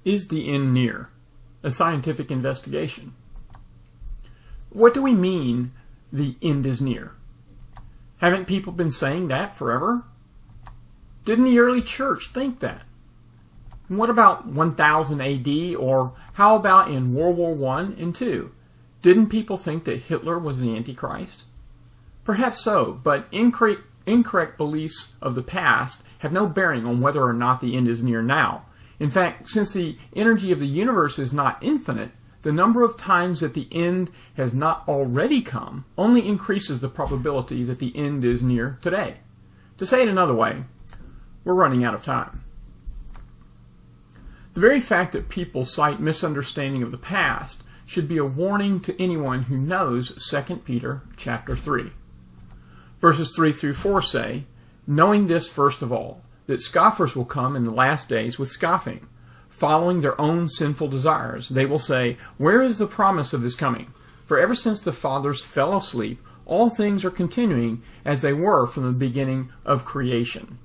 Is the end near? A scientific investigation. What do we mean the end is near? Haven't people been saying that forever? Didn't the early church think that? And what about 1000 AD, or how about in World War I and II? Didn't people think that Hitler was the Antichrist? Perhaps so, but incorrect beliefs of the past have no bearing on whether or not the end is near now. In fact, since the energy of the universe is not infinite, the number of times that the end has not already come only increases the probability that the end is near today. To say it another way, we're running out of time. The very fact that people cite misunderstanding of the past should be a warning to anyone who knows 2 Peter chapter 3. Verses 3 through 4 say, "Knowing this first of all, that scoffers will come in the last days with scoffing, following their own sinful desires. They will say, 'Where is the promise of his coming?' For ever since the fathers fell asleep, all things are continuing as they were from the beginning of creation."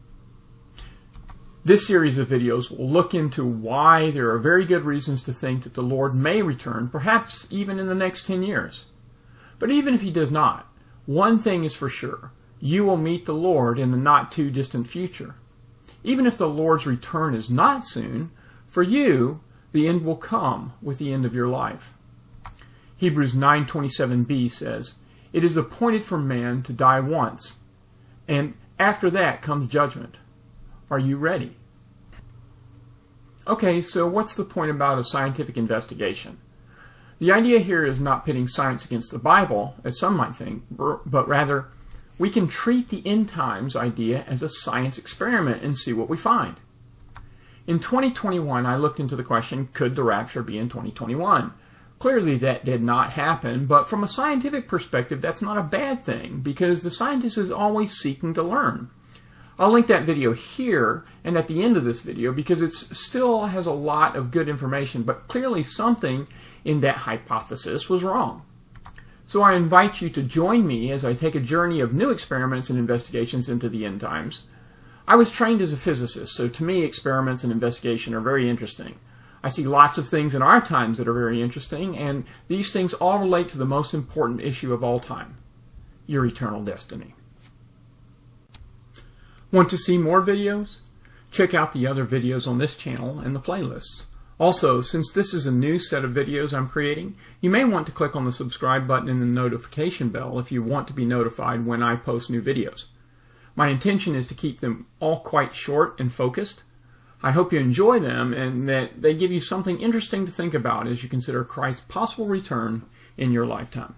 This series of videos will look into why there are very good reasons to think that the Lord may return, perhaps even in the next 10 years. But even if he does not, one thing is for sure: you will meet the Lord in the not too distant future. Even if the Lord's return is not soon, for you, the end will come with the end of your life. Hebrews 9:27b says, "It is appointed for man to die once, and after that comes judgment." Are you ready? Okay, so what's the point about a scientific investigation? The idea here is not pitting science against the Bible, as some might think, but rather we can treat the end times idea as a science experiment and see what we find. In 2021, I looked into the question, could the rapture be in 2021? Clearly that did not happen, but from a scientific perspective, that's not a bad thing, because the scientist is always seeking to learn. I'll link that video here and at the end of this video because it still has a lot of good information, but clearly something in that hypothesis was wrong. So I invite you to join me as I take a journey of new experiments and investigations into the end times. I was trained as a physicist, so to me experiments and investigation are very interesting. I see lots of things in our times that are very interesting, and these things all relate to the most important issue of all time: your eternal destiny. Want to see more videos? Check out the other videos on this channel and the playlists. Also, since this is a new set of videos I'm creating, you may want to click on the subscribe button and the notification bell if you want to be notified when I post new videos. My intention is to keep them all quite short and focused. I hope you enjoy them and that they give you something interesting to think about as you consider Christ's possible return in your lifetime.